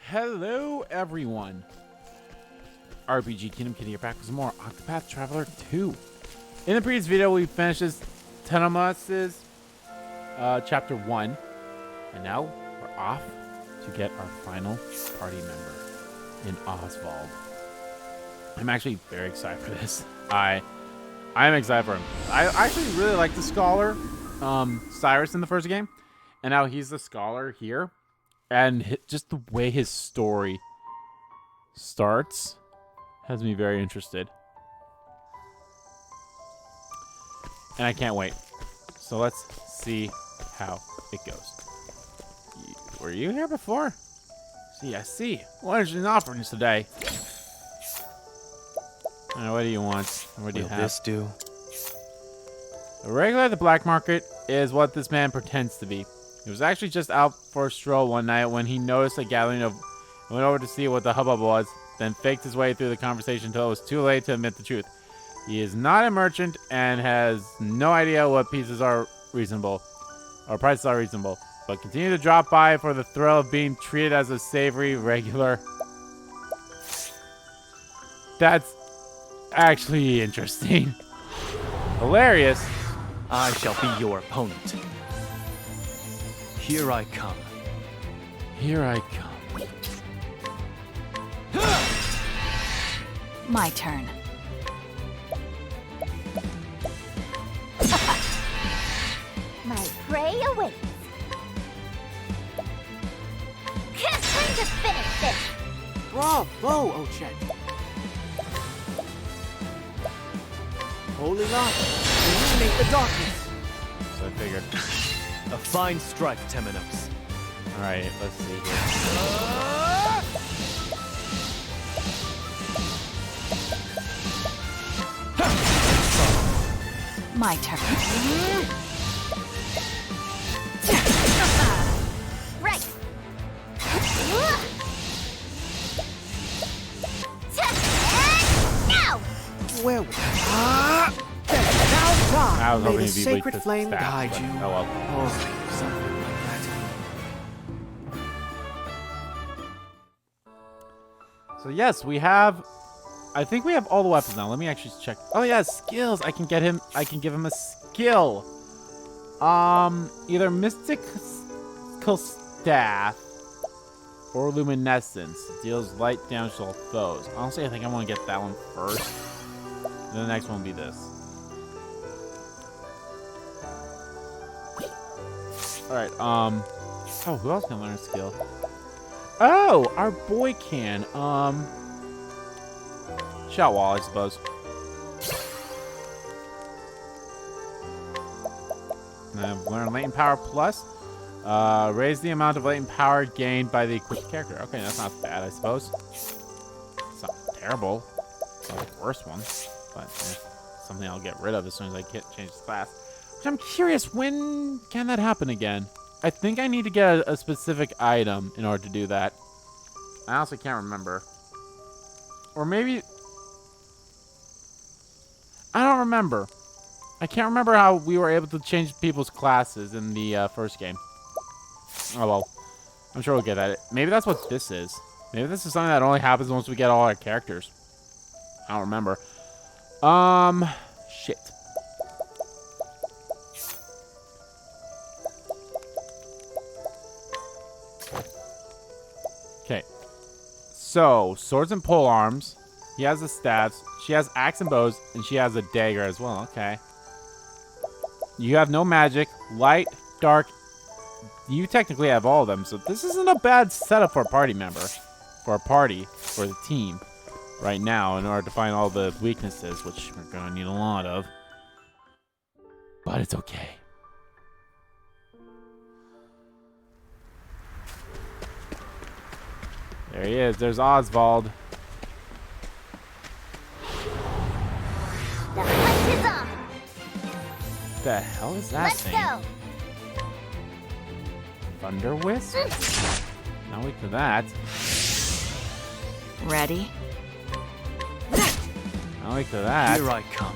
Hello, everyone. RPG Kingdom Kitty here back with some more Octopath Traveler 2. In the previous video, we finished this Tenemas' Chapter 1. And now we're off to get our final party member in Osvald. I'm actually very excited for this. I'm excited for him. I actually really like the Scholar, Cyrus in the first game. And now he's the Scholar here. And just the way his story starts has me very interested. And I can't wait. So let's see how it goes. Were you here before? See, I see. What is your offerings today? What do you want? What do you have? This do? A regular at the black market is what this man pretends to be. He was actually just out for a stroll one night when he noticed a gathering of... went over to see what the hubbub was, then faked his way through the conversation until it was too late to admit the truth. He is not a merchant and has no idea what pieces are reasonable, or prices are reasonable, but continue to drop by for the thrill of being treated as a savory regular. That's actually interesting. Hilarious. I shall be your opponent. Here I come. Here I come. My turn. My prey awaits. Time to finish this. Bravo, Ochet. Holy light, illuminate the darkness. So I figured. A fine strike, Temenos. Alright, let's see here. My turn. Right. Now. Where we now God, I was may hoping the he'd be sacred weak to flame stab, guide but you. oh well. Or something like that. So yes, we have... I think we have all the weapons now. Let me actually check. Oh yeah, skills. I can give him a skill. Either mystical staff or luminescence. Deals light damage to all foes. Honestly, I think I want to get that one first. Then the next one will be this. Alright, oh, who else can learn a skill? Oh, our boy can. Shout wall, I suppose. And I've learned latent power plus. Raise the amount of latent power gained by the equipped character. Okay, that's not bad, I suppose. It's not terrible. It's not the worst one. But something I'll get rid of as soon as I change the class. Which I'm curious, when can that happen again? I think I need to get a specific item in order to do that. I also can't remember. Or maybe... I don't remember. I can't remember how we were able to change people's classes in the first game. Oh well. I'm sure we'll get at it. Maybe that's what this is. Maybe this is something that only happens once we get all our characters. I don't remember. Shit. Okay. So, swords and pole arms. He has the staves. She has axe and bows, and she has a dagger as well. Okay. You have no magic. Light, dark. You technically have all of them, so this isn't a bad setup for a party member. For a party, for the team, right now, in order to find all the weaknesses, which we're going to need a lot of. But it's okay. There he is. There's Osvald. The hunt is on. What the hell is that Let's thing? go. Thunder Wisp? Now wait for that. Ready? Now wait for that. Here I come.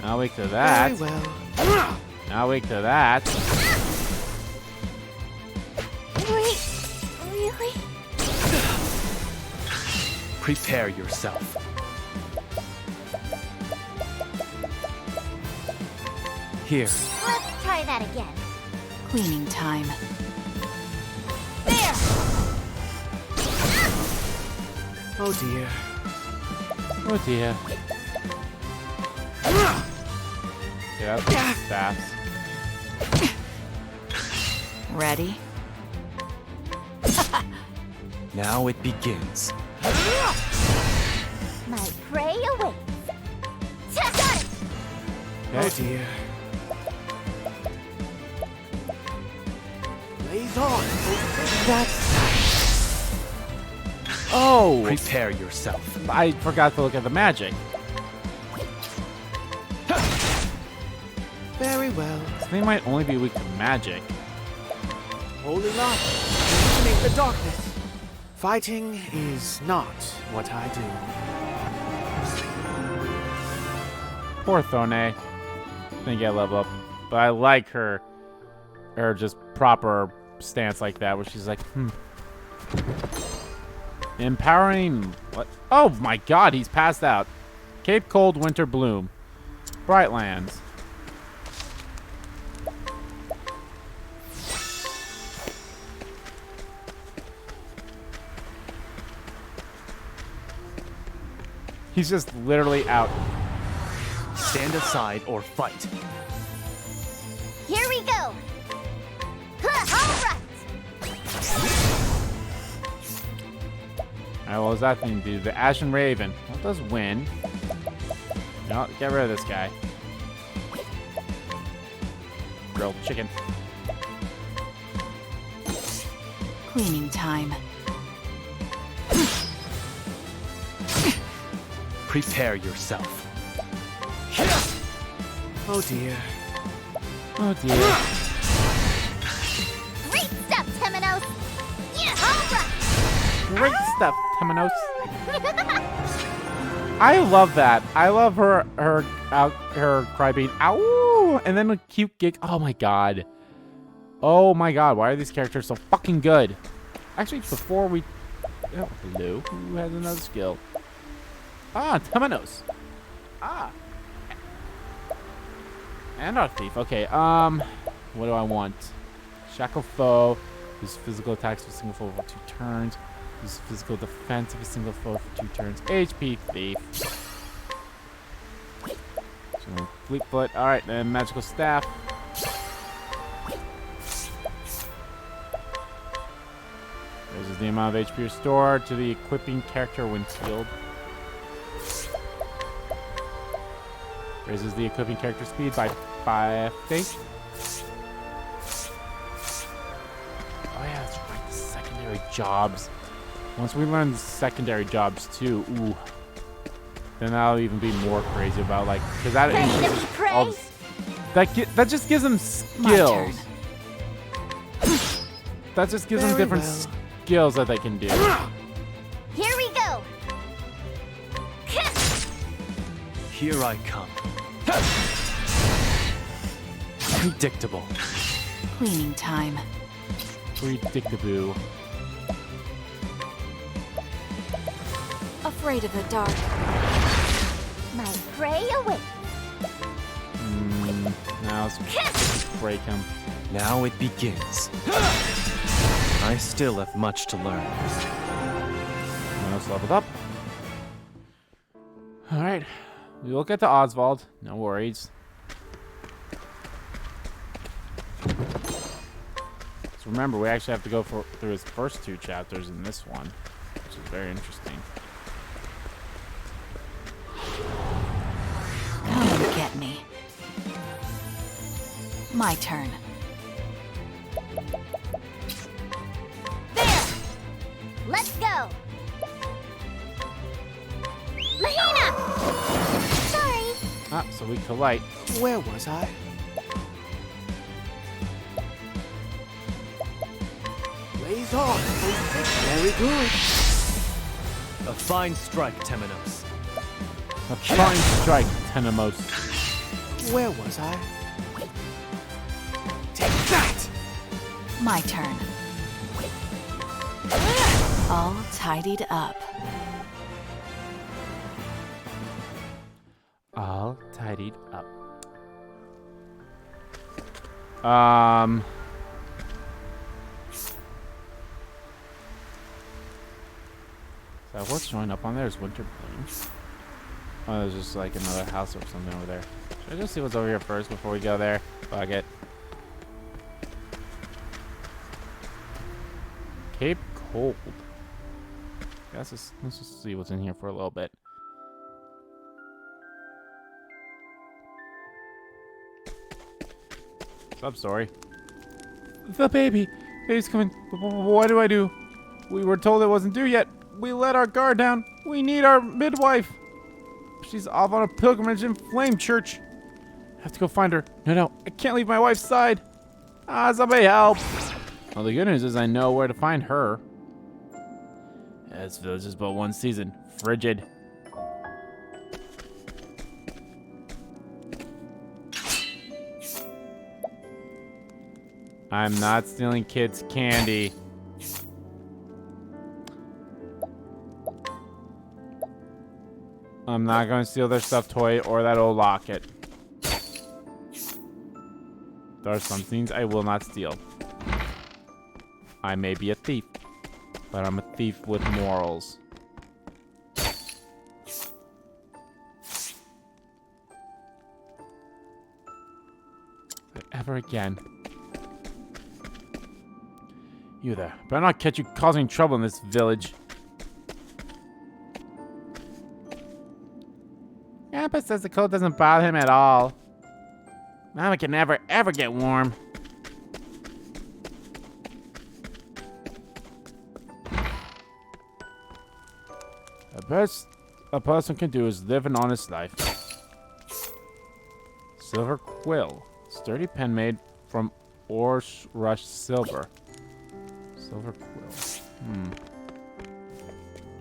Now wait for that. Very well. Now wait for that. Wait, really? Prepare yourself. Here. Let's try that again. Cleaning time. There! Oh dear. Oh dear. Yeah, that's staffs. Ready? Now it begins. My prey awaits. Got it! Oh Okay. dear. Blaze on. Oh, Prepare yourself. I forgot to look at the magic. Very well. This thing might only be weak to magic. Holy light. Illuminate the darkness. Fighting is not what I do. Poor Thone. Didn't get a level up. But I like her just proper stance like that, where she's like, Empowering what? Oh my god, he's passed out. Cape Cold Winter Bloom. Brightlands. He's just literally out. Stand aside or fight. Here we go! All right! Alright, what does that thing do? The Ashen Raven. That does win. No, get rid of this guy. Grilled chicken. Cleaning time. Prepare yourself. Oh dear. Oh dear. Great stuff, Temenos! Yeah, all right! Great stuff, Temenos. I love that. I love her cry being ow, and then a cute gig. Oh my god. Oh my god. Why are these characters so fucking good? Actually, before we, oh, hello. Who has another skill? Ah, Temenos. Ah. And our thief. Okay. What do I want? Shackle foe. Use physical attacks for a single foe for 2 turns. Use physical defense of a single foe for 2 turns. HP thief. So, fleet foot. All right, then magical staff. Raises the amount of HP restored to the equipping character when healed. Raises the equipping character speed by 50. Oh yeah, that's right. The secondary jobs. Once we learn the secondary jobs too, ooh, then that'll even be more crazy about like, because that Ready to increases be all praised? that just gives them My skills. turn. That just gives them Very different well. skills that they can do. Here we go! Here I come. Predictable. Cleaning time. Predictable. Afraid of the dark. My prey awaits. Now let's break him. Now it begins. I still have much to learn. Now it's leveled up. All right. We will get to Oswald. No worries. So remember, we actually have to go through his first 2 chapters in this one, which is very interesting. Come and get me. My turn. There! Let's go! Mahina! Sorry. Ah, so weak to light. Where was I? Blaze on. Very good. A fine strike, Temenos. A fine strike, Temenos. Where was I? Take that! My turn. All tidied up. All tidied up. Is that what's showing up on there? Is winter plains? Oh, there's just like another house or something over there. Should I just see what's over here first before we go there? Fuck it. Cape Cold. Let's just see what's in here for a little bit. What's up, story? The baby! Baby's coming. What do I do? We were told it wasn't due yet. We let our guard down. We need our midwife. She's off on a pilgrimage in Flame Church. I have to go find her. No, I can't leave my wife's side. Somebody help. Well, the good news is I know where to find her. This village is but one season. Frigid. I'm not stealing kids' candy. I'm not going to steal their stuffed toy or that old locket. There are some things I will not steal. I may be a thief, but I'm a thief with morals. Ever again. You there. Better not catch you causing trouble in this village. Grandpa says the cold doesn't bother him at all. Mama can never, ever get warm. The best a person can do is live an honest life. Silver quill. Sturdy pen made from ore rush silver. Silver quill.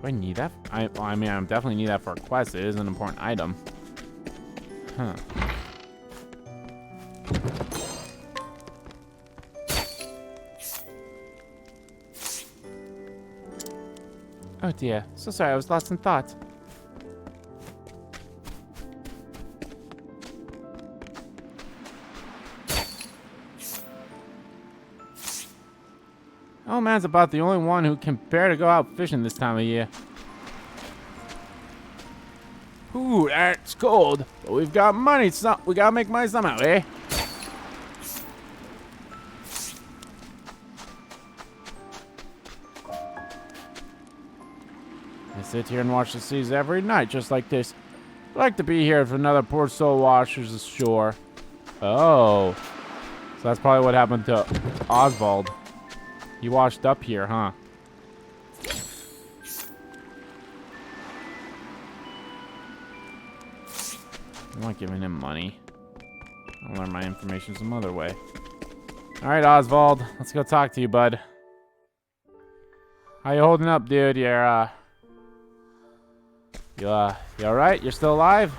Do I need that? I mean, I definitely need that for a quest. It is an important item. Huh. Oh dear. So sorry, I was lost in thought. Oh man's about the only one who can bear to go out fishing this time of year. Ooh, that's cold. But we've got money, so we gotta make money somehow, eh? I sit here and watch the seas every night, just like this. I'd like to be here if another poor soul washes ashore. Oh. So that's probably what happened to Osvald. He washed up here, huh? I'm not giving him money. I'll learn my information some other way. Alright, Osvald. Let's go talk to you, bud. How you holding up, dude? You alright? You're still alive?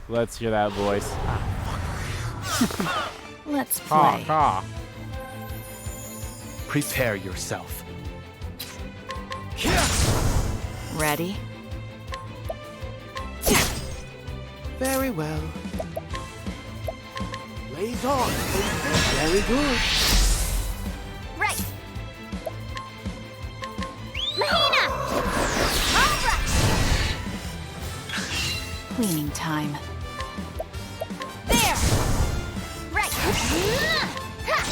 Let's hear that voice. Let's Caw, play. caw. Prepare yourself. Ready? Very well. Blaze on. Very good. Right. Mahina! All right. Cleaning time. There. Right. And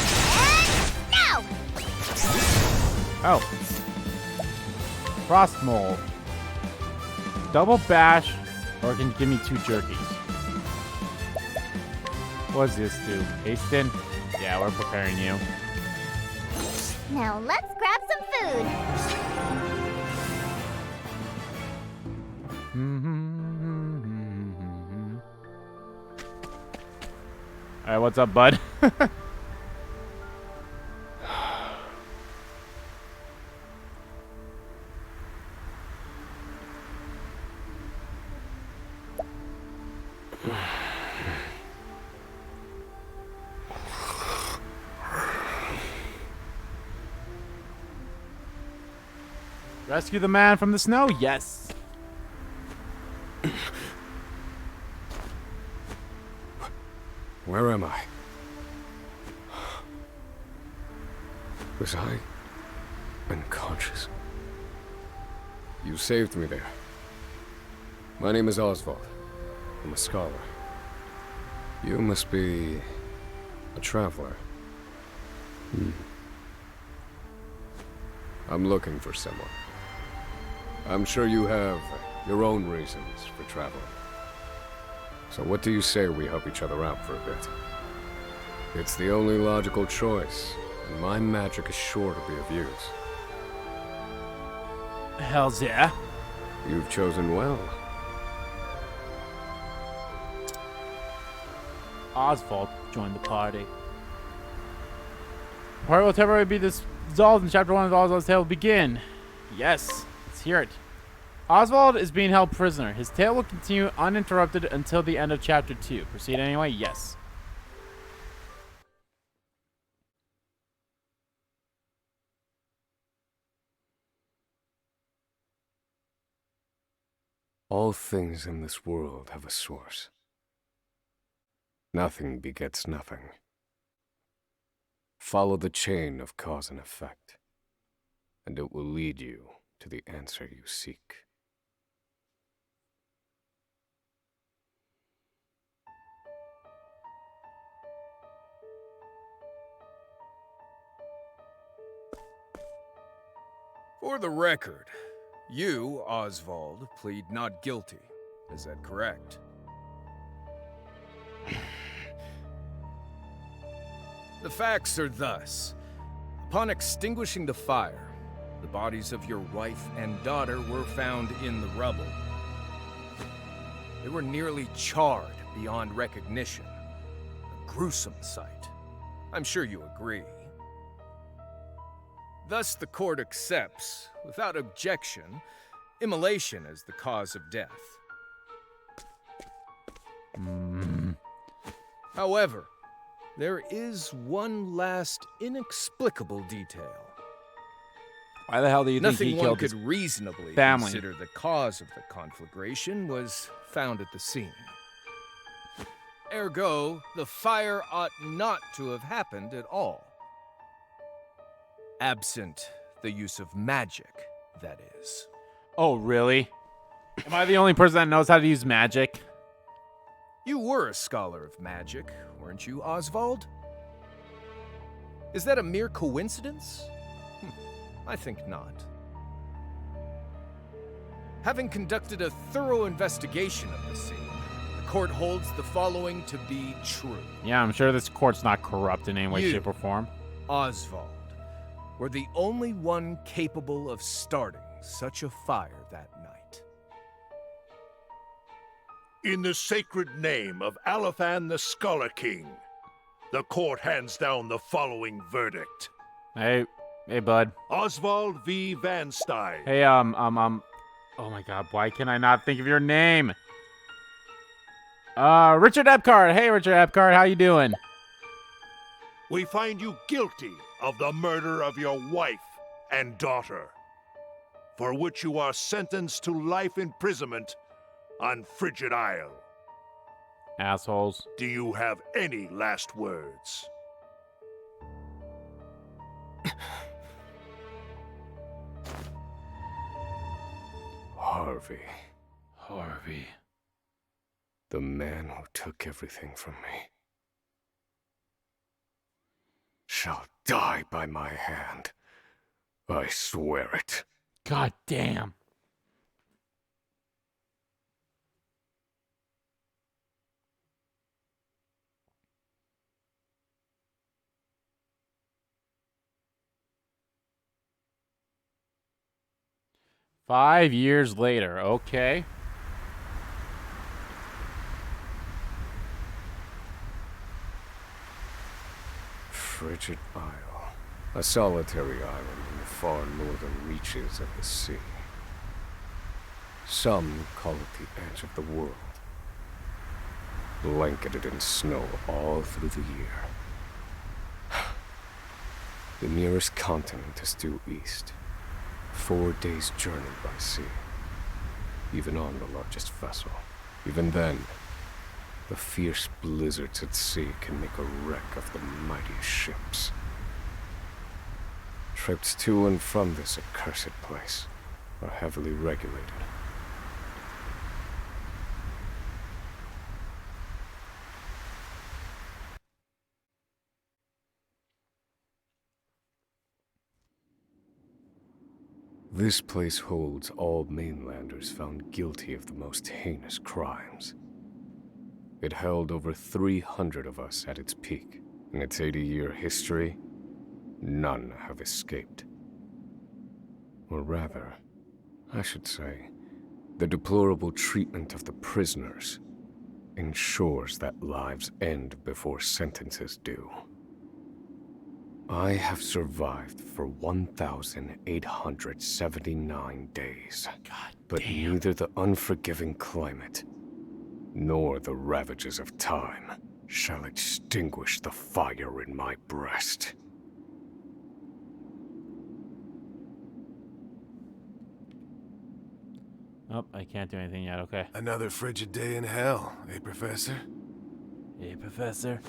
now. Oh. Frost mole. Double bash, or can you give me 2 jerkies? What's this do? Hasten? Yeah, we're preparing you. Now let's grab some food. Alright, what's up, bud? Rescue the man from the snow? Yes. Where am I? Was I unconscious? You saved me there. My name is Osvald. I'm a scholar. You must be a traveler. I'm looking for someone. I'm sure you have your own reasons for traveling. So what do you say we help each other out for a bit? It's the only logical choice, and my magic is sure to be of use. Hells yeah. You've chosen well. Osvald joined the party. The party will temporarily be dissolved and chapter 1 of Oswald's tale will begin. Yes, let's hear it. Oswald is being held prisoner. His tale will continue uninterrupted until the end of chapter 2. Proceed anyway? Yes. All things in this world have a source. Nothing begets nothing. Follow the chain of cause and effect, and it will lead you to the answer you seek. For the record, you, Osvald, plead not guilty. Is that correct? The facts are thus. Upon extinguishing the fire, the bodies of your wife and daughter were found in the rubble. They were nearly charred beyond recognition. A gruesome sight. I'm sure you agree. Thus, the court accepts, without objection, immolation as the cause of death. However, there is one last inexplicable detail. Why the hell do you think Nothing he one killed could his reasonably family? consider the cause of the conflagration was found at the scene. Ergo, the fire ought not to have happened at all. Absent the use of magic, that is. Oh, really? Am I the only person that knows how to use magic? You were a scholar of magic, weren't you, Osvald? Is that a mere coincidence? I think not. Having conducted a thorough investigation of the scene, the court holds the following to be true. Yeah, I'm sure this court's not corrupt in any way, You, shape, or form. Osvald, were the only one capable of starting such a fire that night. In the sacred name of Alephan the Scholar King, the court hands down the following verdict. Hey, bud. Oswald V. Van Stein. Hey, oh my God, why can I not think of your name? Richard Epcart. Hey, Richard Epcart, how you doing? We find you guilty of the murder of your wife and daughter, for which you are sentenced to life imprisonment on Frigid Isle. Assholes. Do you have any last words? Harvey, Harvey. the man who took everything from me, shall die by my hand. I swear it. God damn. Five years later, okay. Frigid Isle, a solitary island in the far northern reaches of the sea. Some call it the edge of the world, blanketed in snow all through the year. The nearest continent is due east, 4 days' journey by sea, even on the largest vessel. Even then, The fierce blizzards at sea can make a wreck of the mightiest ships. Trips to and from this accursed place are heavily regulated. This place holds all mainlanders found guilty of the most heinous crimes. It held over 300 of us at its peak. In its 80-year history, none have escaped. Or rather, I should say, the deplorable treatment of the prisoners ensures that lives end before sentences do. I have survived for 1,879 days. But neither the unforgiving climate nor the ravages of time shall extinguish the fire in my breast. Oh, I can't do anything yet, okay. Another frigid day in hell, eh, Professor? Hey, Professor.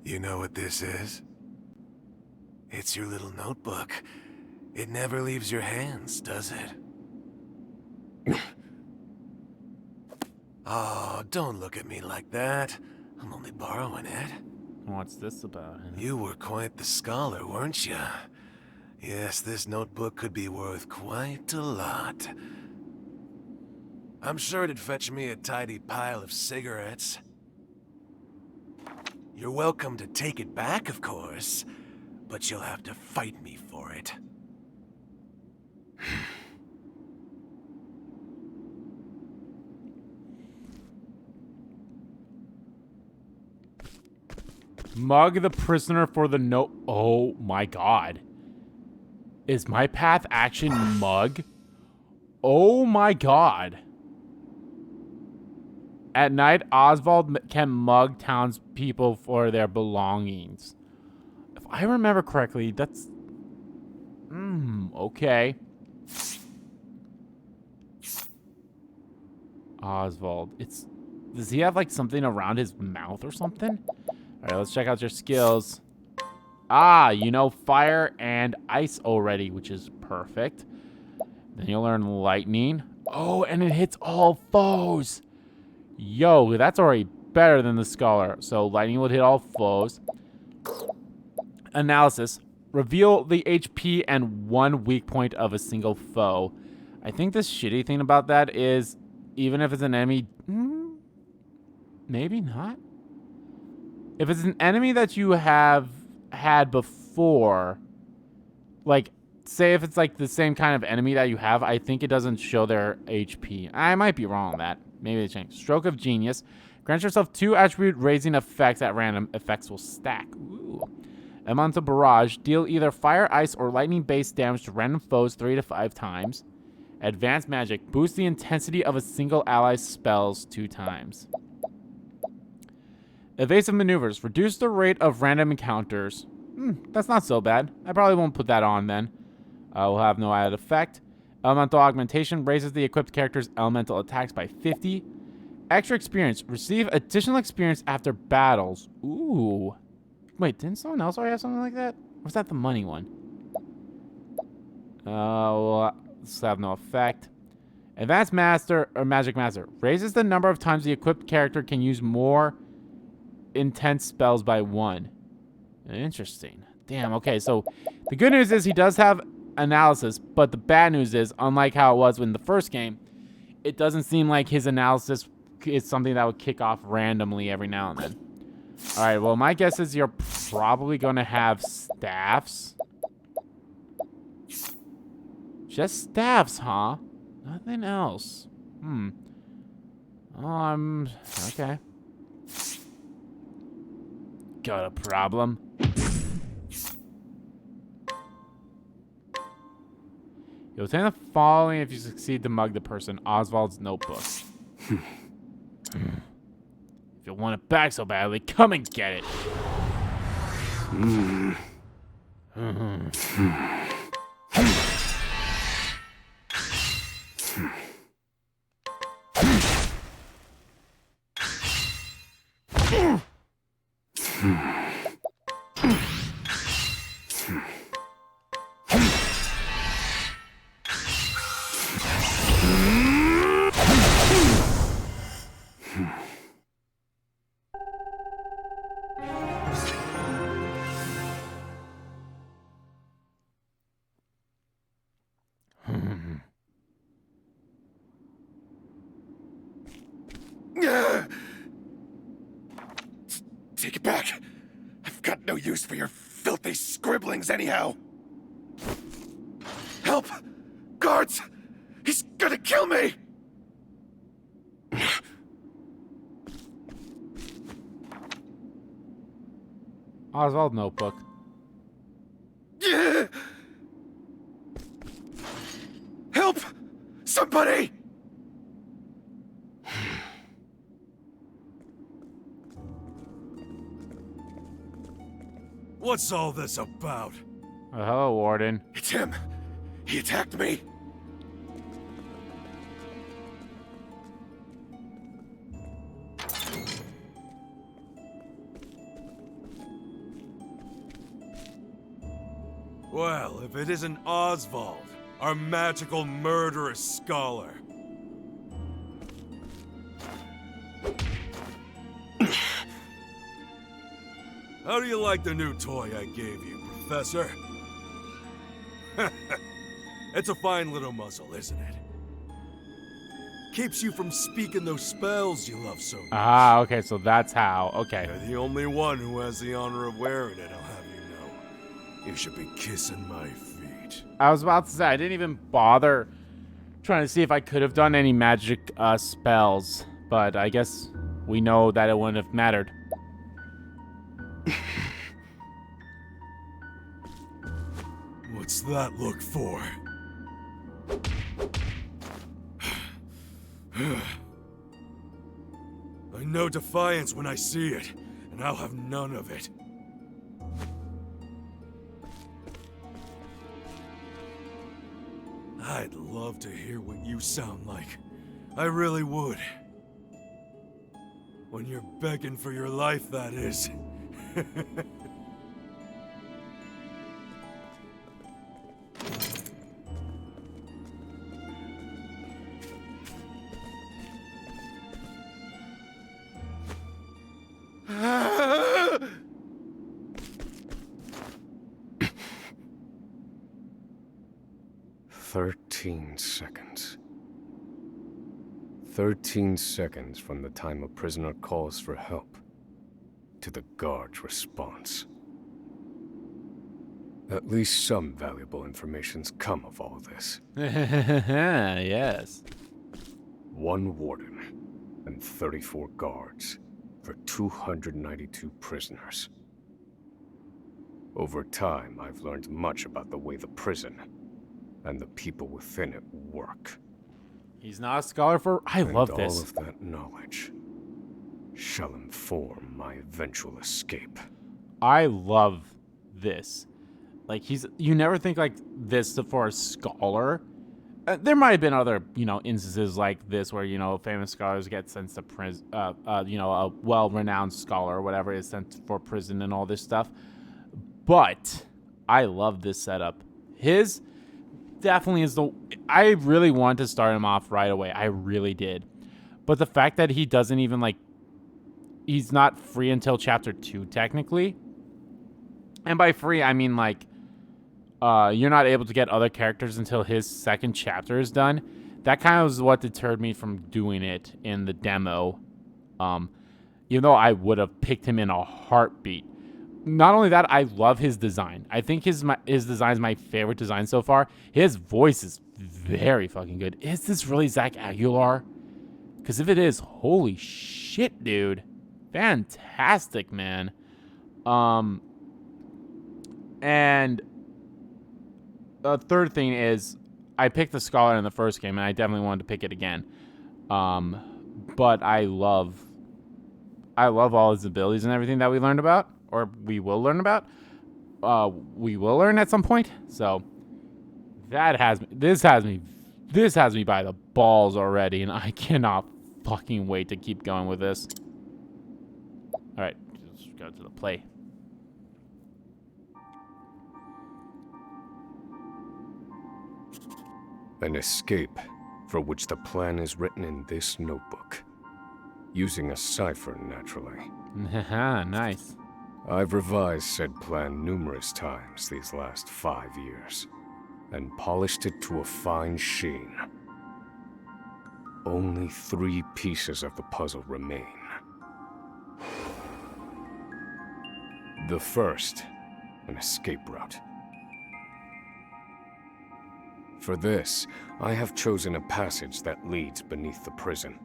You know what this is? It's your little notebook. It never leaves your hands, does it? Oh, don't look at me like that. I'm only borrowing it. What's this about? You were quite the scholar, weren't you? Yes, this notebook could be worth quite a lot. I'm sure it'd fetch me a tidy pile of cigarettes. You're welcome to take it back, of course, but you'll have to fight me for it. Mug the prisoner for the note. Oh my god. Is my path action mug? Oh my god. At night, Oswald can mug townspeople for their belongings. If I remember correctly, that's... okay. Oswald. Does he have, like, something around his mouth or something? Alright, let's check out your skills. Ah, you know fire and ice already, which is perfect. Then you'll learn lightning. Oh, and it hits all foes. Yo, that's already better than the scholar. So lightning would hit all foes. Analysis. Reveal the HP and one weak point of a single foe. I think the shitty thing about that is, even if it's an enemy... maybe not. If it's an enemy that you have had before, like, say if it's like the same kind of enemy that you have, I think it doesn't show their HP. I might be wrong on that. Maybe they changed. Stroke of Genius. Grant yourself 2 attribute raising effects at random. Effects will stack. Ooh. Elemental Barrage. Deal either fire, ice, or lightning-based damage to random foes 3 to 5 times. Advanced Magic. Boost the intensity of a single ally's spells 2 times. Evasive Maneuvers. Reduce the rate of random encounters. That's not so bad. I probably won't put that on then. Will have no added effect. Elemental Augmentation. Raises the equipped character's elemental attacks by 50. Extra Experience. Receive additional experience after battles. Ooh. Wait, didn't someone else already have something like that? Or was that the money one? Well, this will have no effect. Advanced Master, or Magic Master. Raises the number of times the equipped character can use more intense spells by 1. Interesting. Damn, okay, so the good news is he does have analysis, but the bad news is, unlike how it was in the first game, it doesn't seem like his analysis is something that would kick off randomly every now and then. Alright, well, my guess is you're probably going to have staffs. Just staffs, huh? Nothing else. Okay. Got a problem. You'll obtain the following if you succeed to mug the person. Oswald's notebook. If you want it back so badly, come and get it. Take it back. I've got no use for your filthy scribblings anyhow. Help! Guards! He's gonna kill me! Oswald notebook. Help! Somebody! What's all this about? Hello, Warden. It's him. He attacked me. Well, if it isn't Osvald, our magical murderous scholar. How do you like the new toy I gave you, Professor? It's a fine little muzzle, isn't it? Keeps you from speaking those spells you love so much. Ah, okay, so that's how. Okay. You're the only one who has the honor of wearing it, I'll have you know. You should be kissing my feet. I was about to say, I didn't even bother trying to see if I could have done any magic spells, but I guess we know that it wouldn't have mattered. What's that look for? I know defiance when I see it, and I'll have none of it. I'd love to hear what you sound like. I really would. When you're begging for your life, that is. Seconds. 13 seconds from the time a prisoner calls for help to the guard's response. At least some valuable information's come of all this. Yes. 1 warden and 34 guards for 292 prisoners. Over time, I've learned much about the way the prison and the people within it work. He's not a scholar for... I love this. All of that knowledge shall inform my eventual escape. I love this. Like, you never think like this for a scholar. There might have been other, instances like this where, famous scholars get sent to prison, a well-renowned scholar or whatever is sent for prison and all this stuff. But I love this setup. His definitely is I really wanted to start him off right away. I really did. But the fact that he doesn't even he's not free until chapter 2 technically. And by free, I mean you're not able to get other characters until his 2nd chapter is done. That kind of was what deterred me from doing it in the demo. Even though I would have picked him in a heartbeat. Not only that, I love his design. I think his design is my favorite design so far. His voice is very fucking good. Is this really Zach Aguilar? Because if it is, holy shit, dude. Fantastic, man. And the third thing is, I picked the Scholar in the first game, and I definitely wanted to pick it again. But I love all his abilities and everything that we learned about. Or we will learn about. We will learn at some point. So this has me by the balls already, and I cannot fucking wait to keep going with this. All right, let's go to the play. An escape for which the plan is written in this notebook. Using a cipher, naturally. Nice. I've revised said plan numerous times these last 5 years, and polished it to a fine sheen. only 3 pieces of the puzzle remain. The first, an escape route. For this, I have chosen a passage that leads beneath the prison.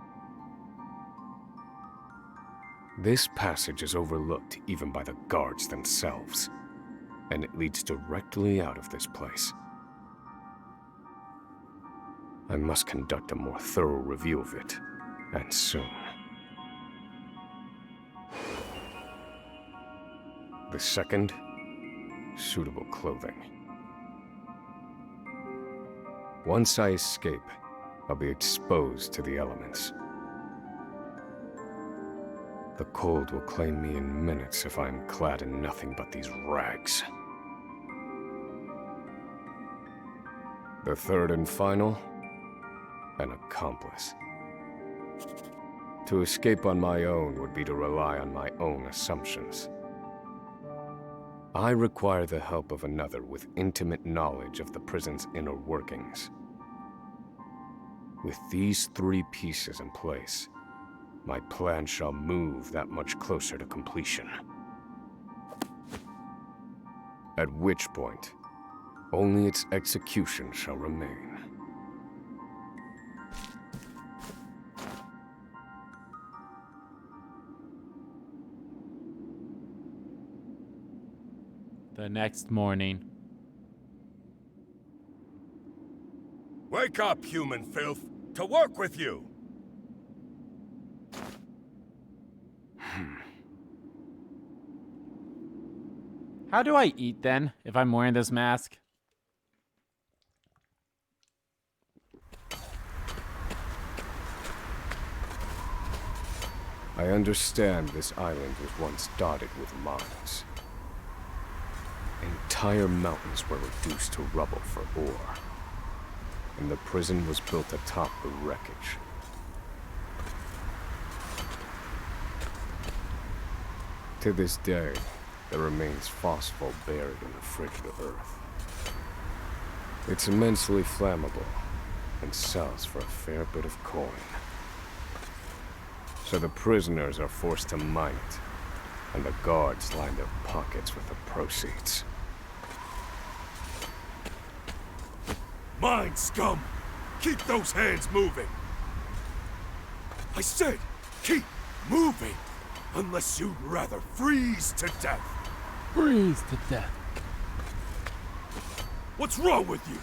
This passage is overlooked even by the guards themselves, and it leads directly out of this place. I must conduct a more thorough review of it, and soon. The second, suitable clothing. Once I escape, I'll be exposed to the elements. The cold will claim me in minutes if I'm clad in nothing but these rags. The third and final, an accomplice. To escape on my own would be to rely on my own assumptions. I require the help of another with intimate knowledge of the prison's inner workings. With these 3 pieces in place, my plan shall move that much closer to completion. At which point, only its execution shall remain. The next morning. Wake up, human filth! To work with you! How do I eat then, if I'm wearing this mask? I understand this island was once dotted with mines. Entire mountains were reduced to rubble for ore, and the prison was built atop the wreckage. To this day, there remains phosphate buried in the frigid earth. It's immensely flammable, and sells for a fair bit of coin. So the prisoners are forced to mine it, and the guards line their pockets with the proceeds. Mine, scum! Keep those hands moving! I said, keep moving! Unless you'd rather freeze to death! Freeze to death. What's wrong with you?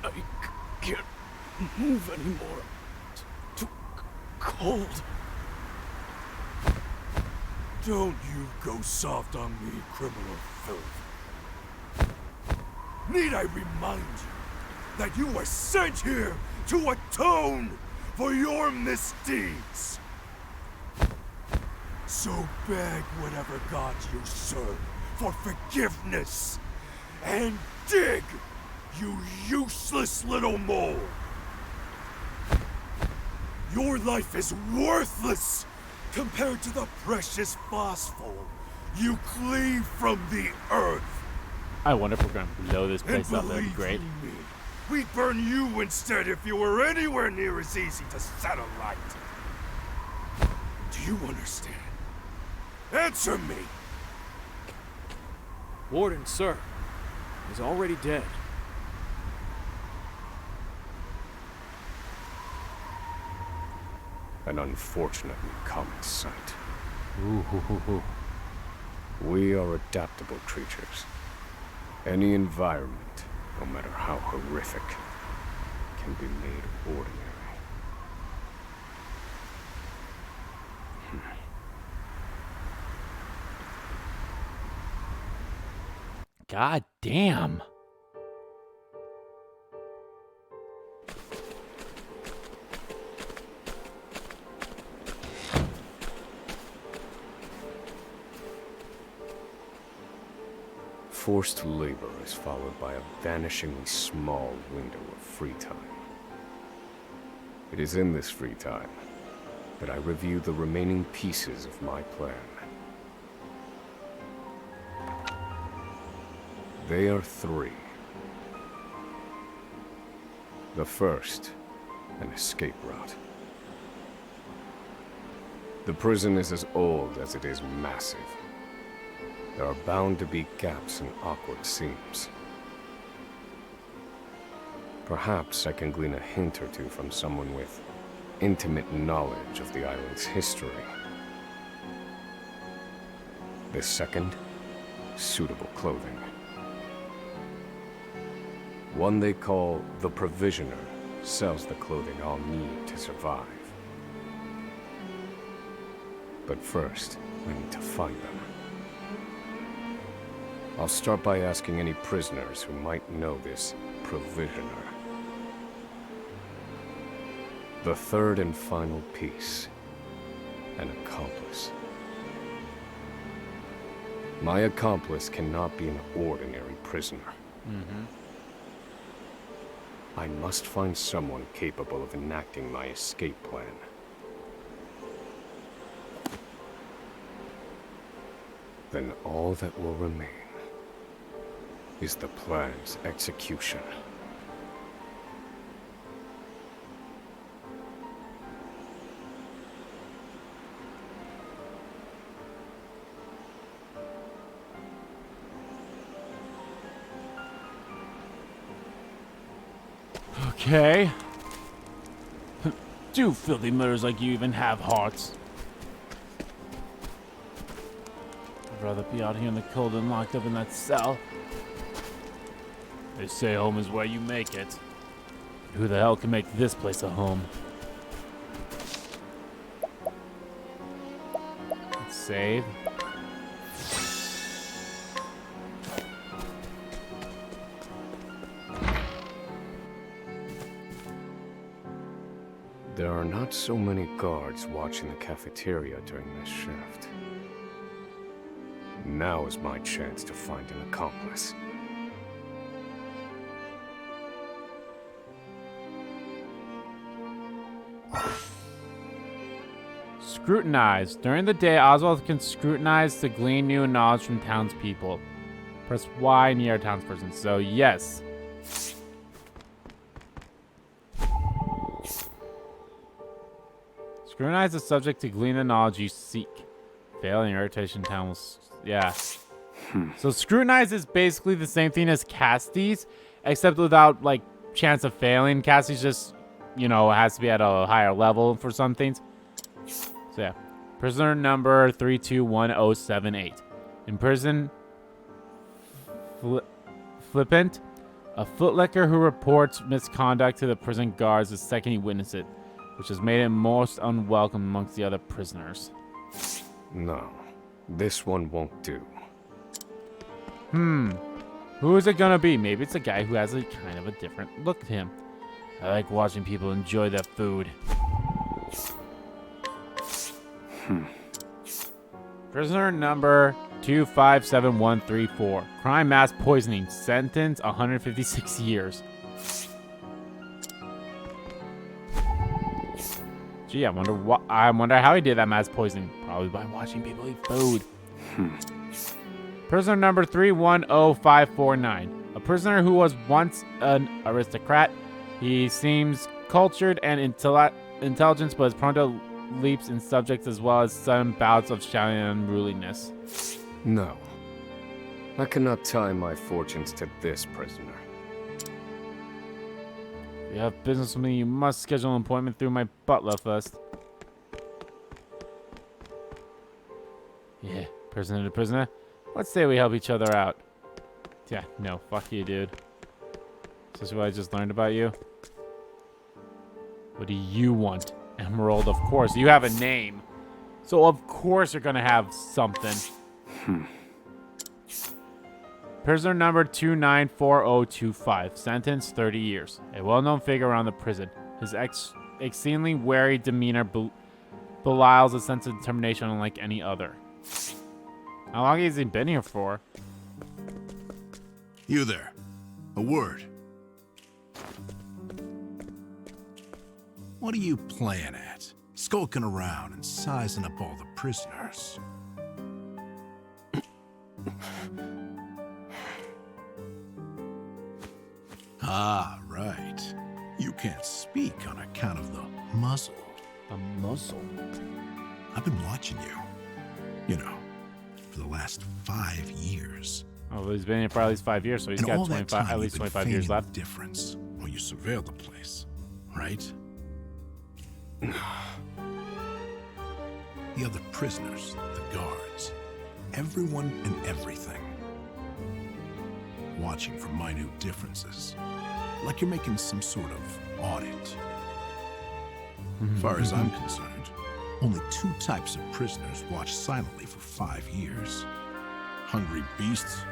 I can't move anymore. Too cold. Don't you go soft on me, criminal filth. Need I remind you that you were sent here to atone for your misdeeds? So beg whatever god you serve for forgiveness, and dig, you useless little mole! Your life is worthless compared to the precious phosphor you cleave from the earth. I wonder if we're gonna blow this And place up. That'd be believe great. you me, we'd burn you instead if you were anywhere near as easy to set alight. Do you understand? Answer me! Warden, sir, is already dead. An unfortunately common sight. Ooh. We are adaptable creatures. Any environment, no matter how horrific, can be made ordinary. God damn. Forced labor is followed by a vanishingly small window of free time. It is in this free time that I review the remaining pieces of my plan. They are three. The first, an escape route. The prison is as old as it is massive. There are bound to be gaps and awkward seams. Perhaps I can glean a hint or two from someone with intimate knowledge of the island's history. The second, suitable clothing. One they call the Provisioner sells the clothing I'll need to survive. But first, I need to find them. I'll start by asking any prisoners who might know this Provisioner. The third and final piece, an accomplice. My accomplice cannot be an ordinary prisoner. I must find someone capable of enacting my escape plan. Then all that will remain is the plan's execution. Okay. Do filthy murders like you even have hearts? I'd rather be out here in the cold than locked up in that cell. They say home is where you make it. Who the hell can make this place a home? Let's save. There are not so many guards watching the cafeteria during this shift. Now is my chance to find an accomplice. Scrutinize. During the day, Oswald can scrutinize to glean new knowledge from townspeople. Press Y near a townsperson. So, yes. Scrutinize the subject to glean the knowledge you seek. Failing irritation town will... Yeah. So scrutinize is basically the same thing as Casti's, except without, like, chance of failing. Casti's just, you know, has to be at a higher level for some things. So, yeah. Prisoner number 321078. In prison... Flippant. A footlicker who reports misconduct to the prison guards the second he witnesses it, which has made him most unwelcome amongst the other prisoners. No, this one won't do. Who is it gonna be? Maybe it's a guy who has a kind of a different look to him. I like watching people enjoy their food. Prisoner number 257134. Crime mass poisoning. Sentence 156 years. Gee, I wonder how he did that mass poisoning. Probably by watching people eat food. Prisoner number 310549. A prisoner who was once an aristocrat. He seems cultured and intelligent, but is prone to leaps in subjects as well as sudden bouts of shouting and unruliness. No. I cannot tie my fortunes to this prisoner. If you have business with me, you must schedule an appointment through my butler first. Yeah, prisoner to prisoner. Let's say we help each other out. Yeah, no, fuck you, dude. Is this what I just learned about you? What do you want, Emerald? Of course, you have a name. So of course you're gonna have something. Prisoner number 294025. Sentence 30 years. A well-known figure around the prison. His exceedingly wary demeanor belies a sense of determination unlike any other. How long has he been here for? You there. A word. What are you playing at? Skulking around and sizing up all the prisoners. Ah, right. You can't speak on account of the muzzle. A muzzle. I've been watching you. You know, for the last 5 years. Oh, he's been here for at least 5 years, so he's And got all that 25, time at least you've been 25 years feigning left. Difference while you surveil the place, right? The other prisoners, the guards, everyone and everything. Watching for minute differences, like you're making some sort of audit. As far as I'm concerned, only 2 types of prisoners watch silently for 5 years. Hungry beasts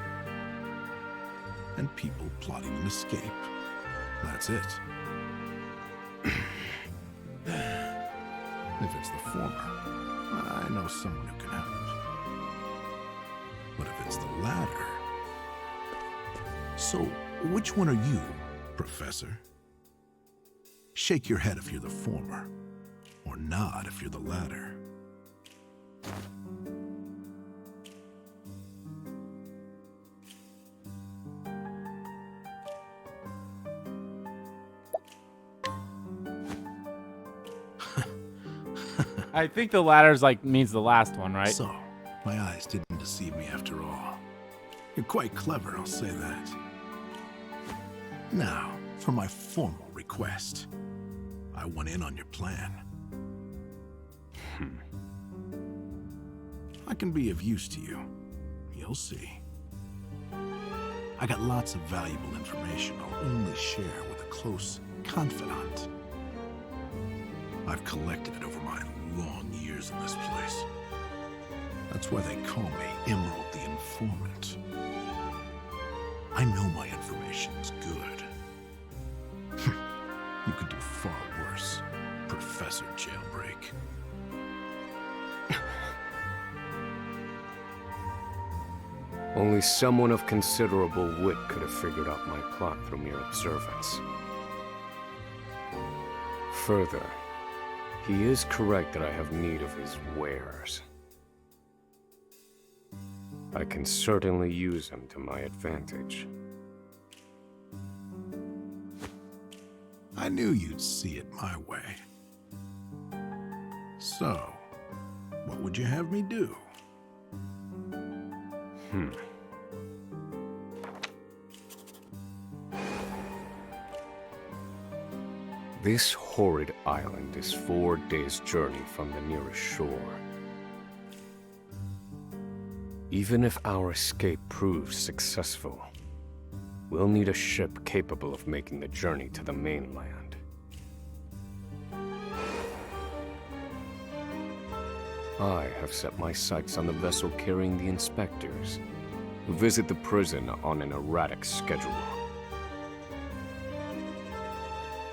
and people plotting an escape. That's it. If it's the former, I know someone who can help. But if it's the latter... So, which one are you, Professor? Shake your head if you're the former, or nod if you're the latter. I think the latter's like means the last one, right? So, my eyes didn't deceive me after all. You're quite clever, I'll say that. Now, for my formal request. I went in on your plan. I can be of use to you. You'll see. I got lots of valuable information I'll only share with a close confidant. I've collected it over my long years in this place. That's why they call me Emerald the Informant. I know my information's good. You could do far worse, Professor Jailbreak. Only someone of considerable wit could have figured out my plot through mere observance. Further, he is correct that I have need of his wares. I can certainly use him to my advantage. I knew you'd see it my way. So, what would you have me do? This horrid island is 4 days' journey from the nearest shore. Even if our escape proves successful, we'll need a ship capable of making the journey to the mainland. I have set my sights on the vessel carrying the inspectors, who visit the prison on an erratic schedule.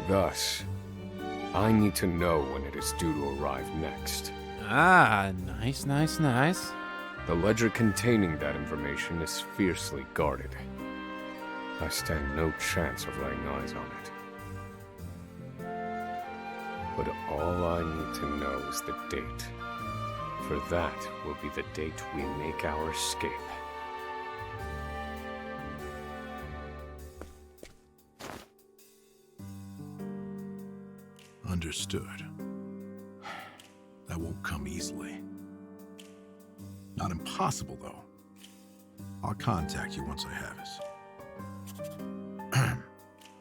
Thus, I need to know when it is due to arrive next. Ah, nice, nice, nice. The ledger containing that information is fiercely guarded. I stand no chance of laying eyes on it. But all I need to know is the date. For that will be the date we make our escape. Understood. That won't come easily. Not impossible, though. I'll contact you once I have it.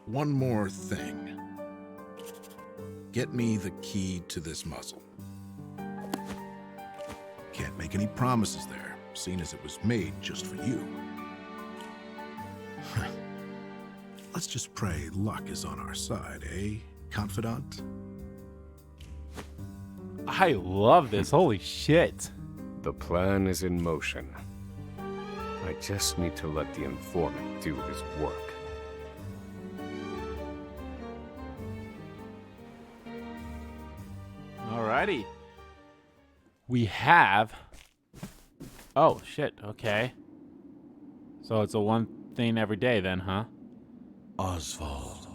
One more thing. Get me the key to this muzzle. Can't make any promises there, seeing as it was made just for you. Let's just pray luck is on our side, eh, confidant? I love this. Holy shit. The plan is in motion. I just need to let the informant do his work. Alrighty. We have... Oh, shit. Okay. So it's a one thing every day then, huh? Oswald.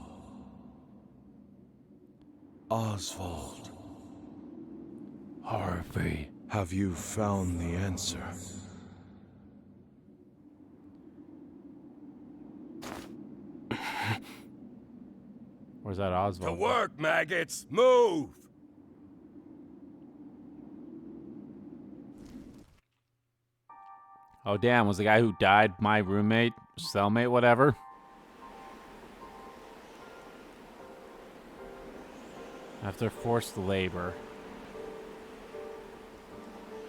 Oswald. Harvey, Have you found the answer? Or is that To Oswald? work, maggots! Move! Oh, damn. Was the guy who died my roommate, cellmate, whatever? After forced labor.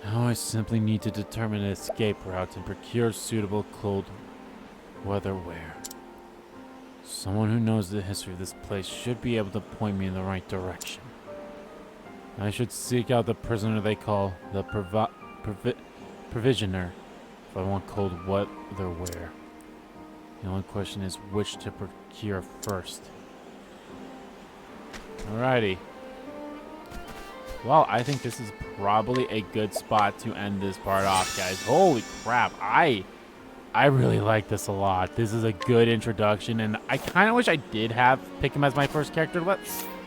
Now I simply need to determine an escape route and procure suitable cold weather wear. Someone who knows the history of this place should be able to point me in the right direction. I should seek out the prisoner they call the Provisioner if I want cold weather wear. The only question is which to procure first. Alrighty. Well, I think this is probably a good spot to end this part off, guys. Holy crap. I really like this a lot. This is a good introduction, and I kind of wish I did pick him as my first character, but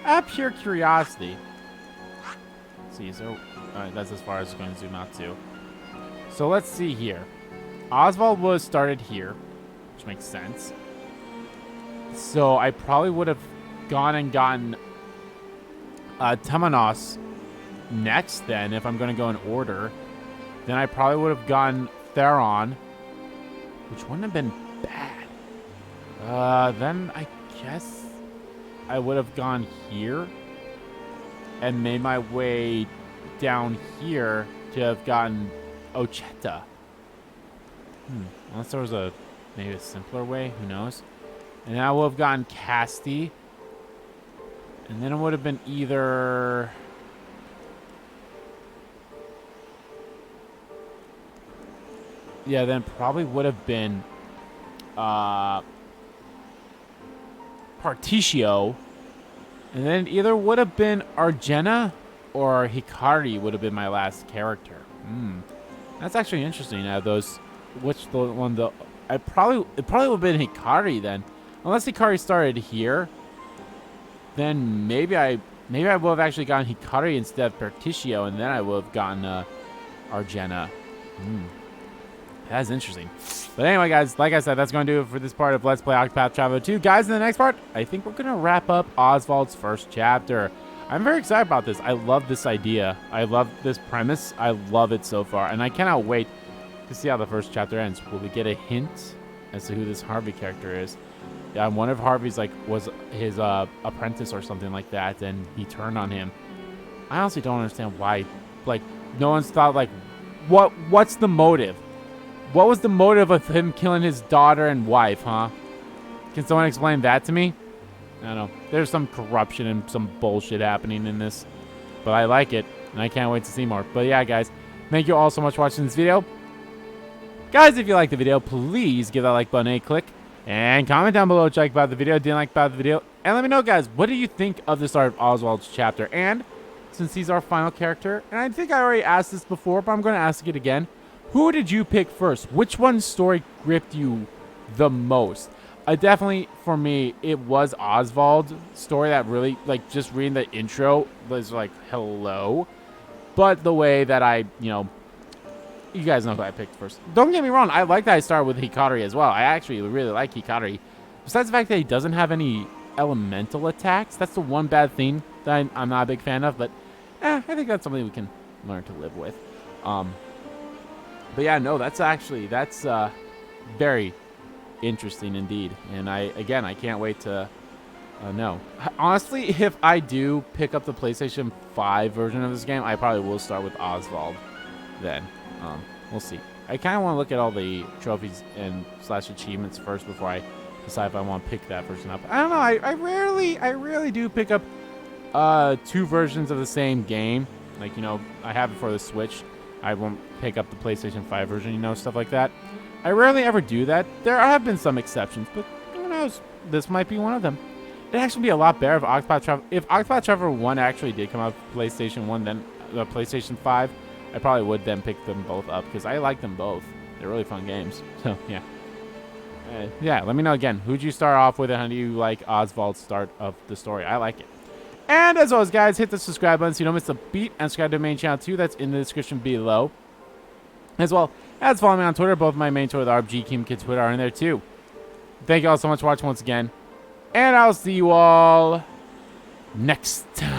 out of pure curiosity. Let's see, so that's as far as it's going to zoom out to. So let's see here. Oswald was started here, which makes sense. So I probably would have gone and gotten Temenos next then, if I'm going to go in order. Then I probably would have gotten Theron, which wouldn't have been bad. Then I guess I would have gone here and made my way down here to have gotten Ocheta. Unless there was maybe a simpler way, who knows? And then I would have gotten Casti. And then it would have been either... Yeah, then probably would have been Partitio. And then either would have been Argena or Hikari would have been my last character. That's actually interesting. It probably would have been Hikari then. Unless Hikari started here, then maybe I would have actually gotten Hikari instead of Partitio, and then I would have gotten Argena. That's interesting. But anyway, guys, like I said, that's going to do it for this part of Let's Play Octopath Traveler 2. Guys, in the next part, I think we're going to wrap up Oswald's first chapter. I'm very excited about this. I love this idea. I love this premise. I love it so far. And I cannot wait to see how the first chapter ends. Will we get a hint as to who this Harvey character is? Yeah, one of Harvey's, was his apprentice or something like that, and he turned on him. I honestly don't understand why. No one's thought, what's the motive? What was the motive of him killing his daughter and wife, huh? Can someone explain that to me? I don't know. There's some corruption and some bullshit happening in this. But I like it, and I can't wait to see more. But yeah, guys, thank you all so much for watching this video. Guys, if you liked the video, please give that like button a click. And comment down below what you like about the video, didn't like about the video. And let me know, guys, what do you think of the start of Oswald's chapter? And since he's our final character, and I think I already asked this before, but I'm going to ask it again. Who did you pick first? Which one's story gripped you the most? Definitely, for me, it was Oswald's story that really, just reading the intro was hello. But the way that you guys know who I picked first. Don't get me wrong, I like that I started with Hikari as well. I actually really like Hikari. Besides the fact that he doesn't have any elemental attacks, that's the one bad thing that I'm not a big fan of. But, I think that's something we can learn to live with. But yeah, no, that's very interesting indeed. And I can't wait to know. Honestly, if I do pick up the PlayStation 5 version of this game, I probably will start with Oswald then. We'll see. I kind of want to look at all the trophies and / achievements first before I decide if I want to pick that version up. I don't know. I rarely do pick up 2 versions of the same game. I have it for the Switch. I won't pick up the PlayStation 5 version, stuff like that. I rarely ever do that. There have been some exceptions, but who knows? This might be one of them. It'd actually be a lot better if Octopath Traveler 1 actually did come out for PlayStation 1, then the PlayStation 5. I probably would then pick them both up because I like them both. They're really fun games. So, yeah. Yeah, let me know again. Who'd you start off with and how do you like Oswald's start of the story? I like it. And as always, guys, hit the subscribe button so you don't miss a beat. And subscribe to the main channel, too. That's in the description below. As well as follow me on Twitter. Both my main Twitter, the RBG Kim Kid Twitter, are in there, too. Thank you all so much for watching once again. And I'll see you all next time.